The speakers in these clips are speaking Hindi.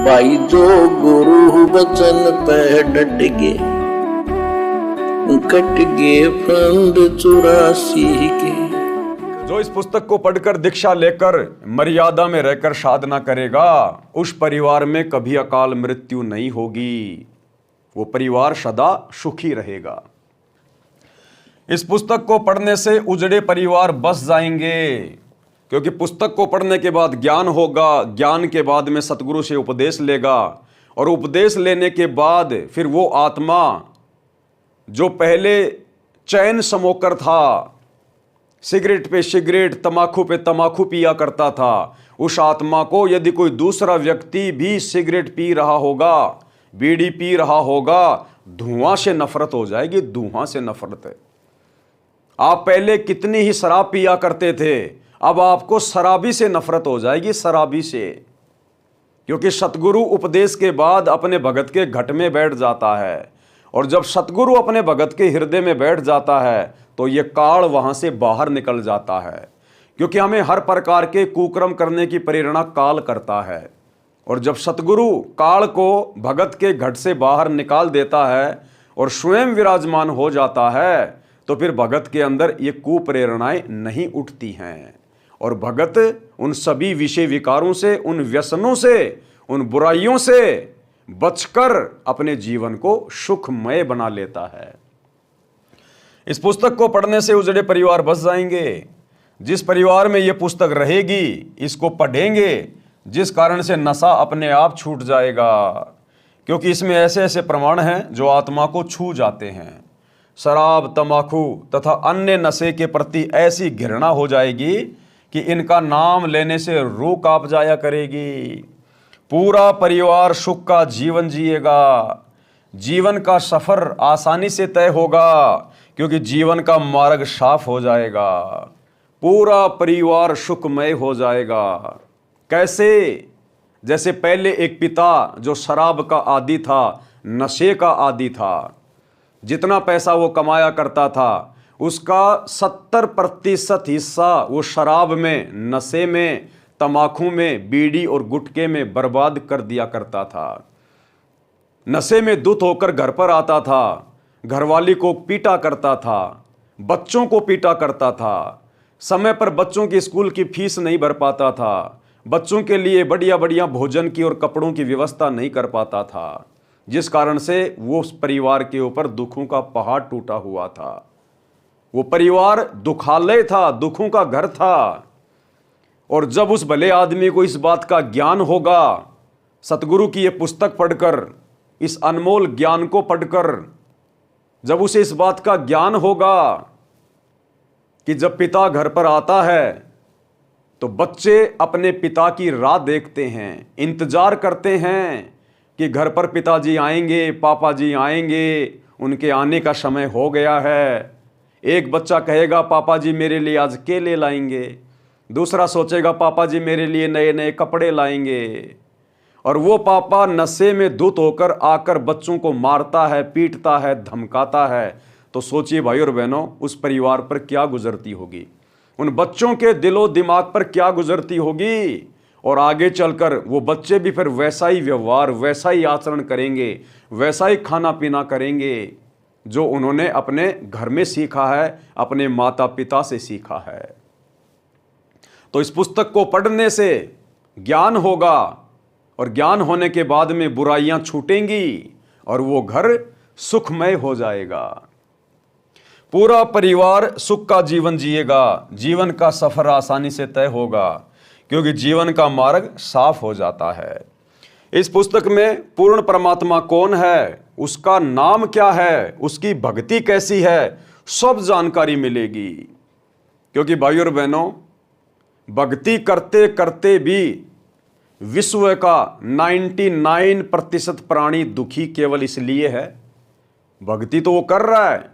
भाई जो गुरु वचन पे डट गए, कट गए फंद 84 के। जो इस पुस्तक को पढ़कर दीक्षा लेकर मर्यादा में रहकर साधना करेगा, उस परिवार में कभी अकाल मृत्यु नहीं होगी, वो परिवार सदा सुखी रहेगा। इस पुस्तक को पढ़ने से उजड़े परिवार बस जाएंगे, क्योंकि पुस्तक को पढ़ने के बाद ज्ञान होगा, ज्ञान के बाद में सतगुरु से उपदेश लेगा, और उपदेश लेने के बाद फिर वो आत्मा जो पहले चैन समोकर था, सिगरेट पे सिगरेट, तमाकू पे तमाकू पिया करता था, उस आत्मा को यदि कोई दूसरा व्यक्ति भी सिगरेट पी रहा होगा, बीड़ी पी रहा होगा, धुआं से नफरत हो जाएगी, धुआं से नफरत है। आप पहले कितनी ही शराब पिया करते थे, अब आपको शराबी से नफरत हो जाएगी, शराबी से, क्योंकि सतगुरु उपदेश के बाद अपने भगत के घट में बैठ जाता है, और जब सतगुरु अपने भगत के हृदय में बैठ जाता है तो ये काल वहां से बाहर निकल जाता है, क्योंकि हमें हर प्रकार के कुकर्म करने की प्रेरणा काल करता है। और जब सतगुरु काल को भगत के घट से बाहर निकाल देता है और स्वयं विराजमान हो जाता है, तो फिर भगत के अंदर ये कुप्रेरणाएं नहीं उठती हैं, और भगत उन सभी विषय विकारों से, उन व्यसनों से, उन बुराइयों से बचकर अपने जीवन को सुखमय बना लेता है। इस पुस्तक को पढ़ने से उजड़े परिवार बस जाएंगे। जिस परिवार में यह पुस्तक रहेगी, इसको पढ़ेंगे, जिस कारण से नशा अपने आप छूट जाएगा, क्योंकि इसमें ऐसे ऐसे प्रमाण हैं जो आत्मा को छू जाते हैं। शराब, तंबाकू तथा अन्य नशे के प्रति ऐसी घृणा हो जाएगी कि इनका नाम लेने से रूह कांप जाया करेगी। पूरा परिवार सुख का जीवन जिएगा, जीवन का सफर आसानी से तय होगा, क्योंकि जीवन का मार्ग साफ हो जाएगा, पूरा परिवार सुखमय हो जाएगा। कैसे? जैसे पहले एक पिता जो शराब का आदी था, नशे का आदी था, जितना पैसा वो कमाया करता था, उसका 70% हिस्सा वो शराब में, नशे में, तमाकू में, बीड़ी और गुटखे में बर्बाद कर दिया करता था। नशे में धुत होकर घर पर आता था, घरवाली को पीटा करता था, बच्चों को पीटा करता था, समय पर बच्चों की स्कूल की फीस नहीं भर पाता था, बच्चों के लिए बढ़िया बढ़िया भोजन की और कपड़ों की व्यवस्था नहीं कर पाता था, जिस कारण से वो उस परिवार के ऊपर दुखों का पहाड़ टूटा हुआ था। वो परिवार दुखालय था, दुखों का घर था। और जब उस भले आदमी को इस बात का ज्ञान होगा, सतगुरु की ये पुस्तक पढ़कर, इस अनमोल ज्ञान को पढ़कर, जब उसे इस बात का ज्ञान होगा कि जब पिता घर पर आता है तो बच्चे अपने पिता की राह देखते हैं, इंतजार करते हैं कि घर पर पिताजी आएंगे, पापा जी आएंगे, उनके आने का समय हो गया है। एक बच्चा कहेगा पापा जी मेरे लिए आज केले लाएंगे, दूसरा सोचेगा पापा जी मेरे लिए नए नए कपड़े लाएंगे, और वो पापा नशे में धुत होकर आकर बच्चों को मारता है, पीटता है, धमकाता है। तो सोचिए भाई और बहनों, उस परिवार पर क्या गुजरती होगी, उन बच्चों के दिलो दिमाग पर क्या गुजरती होगी। और आगे चलकर वो बच्चे भी फिर वैसा ही व्यवहार, वैसा ही आचरण करेंगे, वैसा ही खाना पीना करेंगे जो उन्होंने अपने घर में सीखा है, अपने माता पिता से सीखा है। तो इस पुस्तक को पढ़ने से ज्ञान होगा, और ज्ञान होने के बाद में बुराइयां छूटेंगी और वो घर सुखमय हो जाएगा। पूरा परिवार सुख का जीवन जिएगा, जीवन का सफर आसानी से तय होगा, क्योंकि जीवन का मार्ग साफ हो जाता है। इस पुस्तक में पूर्ण परमात्मा कौन है, उसका नाम क्या है, उसकी भक्ति कैसी है, सब जानकारी मिलेगी। क्योंकि भाई और बहनों, भक्ति करते करते भी विश्व का 99% प्राणी दुखी केवल इसलिए है। भक्ति तो वो कर रहा है,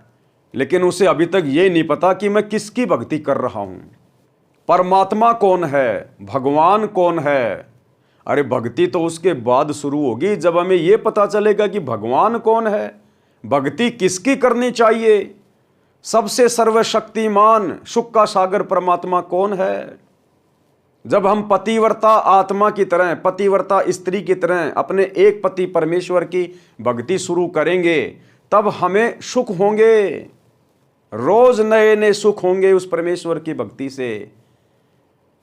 लेकिन उसे अभी तक ये नहीं पता कि मैं किसकी भक्ति कर रहा हूं, परमात्मा कौन है, भगवान कौन है। अरे भक्ति तो उसके बाद शुरू होगी जब हमें यह पता चलेगा कि भगवान कौन है, भक्ति किसकी करनी चाहिए, सबसे सर्वशक्तिमान सुख का सागर परमात्मा कौन है। जब हम पतिव्रता आत्मा की तरह, पतिव्रता स्त्री की तरह अपने एक पति परमेश्वर की भक्ति शुरू करेंगे, तब हमें सुख होंगे, रोज नए नए सुख होंगे उस परमेश्वर की भक्ति से।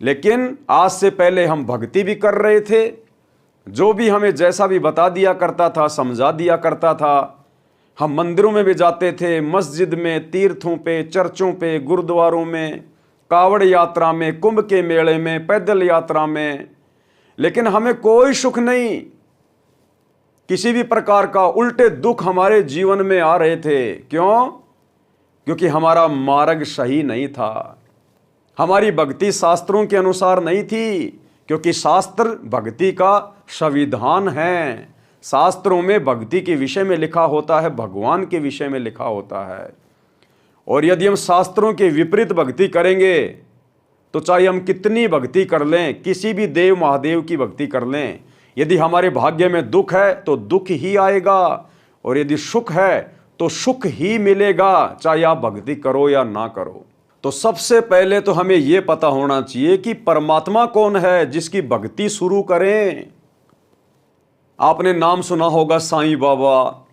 लेकिन आज से पहले हम भक्ति भी कर रहे थे, जो भी हमें जैसा भी बता दिया करता था, समझा दिया करता था। हम मंदिरों में भी जाते थे, मस्जिद में, तीर्थों पे, चर्चों पे, गुरुद्वारों में, कावड़ यात्रा में, कुंभ के मेले में, पैदल यात्रा में, लेकिन हमें कोई सुख नहीं, किसी भी प्रकार का। उल्टे दुख हमारे जीवन में आ रहे थे। क्यों? क्योंकि हमारा मार्ग सही नहीं था, हमारी भक्ति शास्त्रों के अनुसार नहीं थी। क्योंकि शास्त्र भक्ति का संविधान है। शास्त्रों में भक्ति के विषय में लिखा होता है, भगवान के विषय में लिखा होता है। और यदि हम शास्त्रों के विपरीत भक्ति करेंगे तो चाहे हम कितनी भक्ति कर लें, किसी भी देव महादेव की भक्ति कर लें, यदि हमारे भाग्य में दुख है तो दुख ही आएगा, और यदि सुख है तो सुख ही मिलेगा, चाहे आप भक्ति करो या ना करो। तो सबसे पहले तो हमें यह पता होना चाहिए कि परमात्मा कौन है जिसकी भक्ति शुरू करें। आपने नाम सुना होगा साईं बाबा।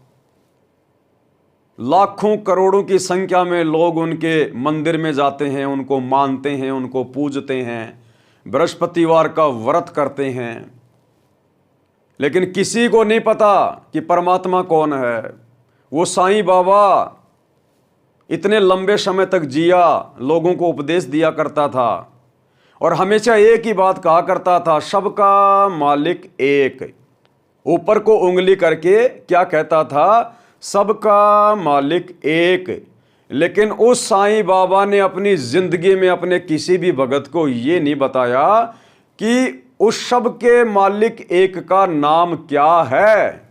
लाखों करोड़ों की संख्या में लोग उनके मंदिर में जाते हैं, उनको मानते हैं, उनको पूजते हैं, बृहस्पतिवार का व्रत करते हैं। लेकिन किसी को नहीं पता कि परमात्मा कौन है। वो साईं बाबा इतने लंबे समय तक जिया, लोगों को उपदेश दिया करता था और हमेशा एक ही बात कहा करता था, सबका मालिक एक। ऊपर को उंगली करके क्या कहता था? सबका मालिक एक। लेकिन उस साईं बाबा ने अपनी जिंदगी में अपने किसी भी भगत को ये नहीं बताया कि उस सब के मालिक एक का नाम क्या है,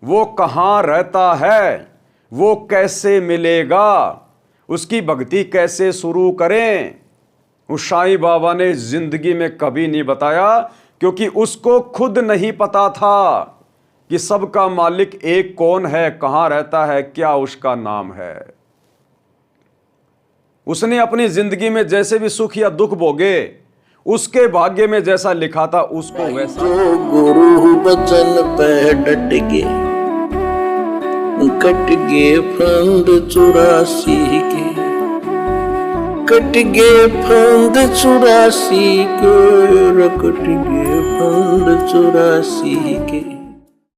वो कहाँ रहता है, वो कैसे मिलेगा, उसकी भक्ति कैसे शुरू करें। उस साईं बाबा ने जिंदगी में कभी नहीं बताया, क्योंकि उसको खुद नहीं पता था कि सबका मालिक एक कौन है, कहां रहता है, क्या उसका नाम है। उसने अपनी जिंदगी में जैसे भी सुख या दुख भोगे, उसके भाग्य में जैसा लिखा था उसको वैसा। जो गुरु बचन पे डट के, कट गए फंद 84 के, कट गए फंद 84 के, कट गए फंद 84 के।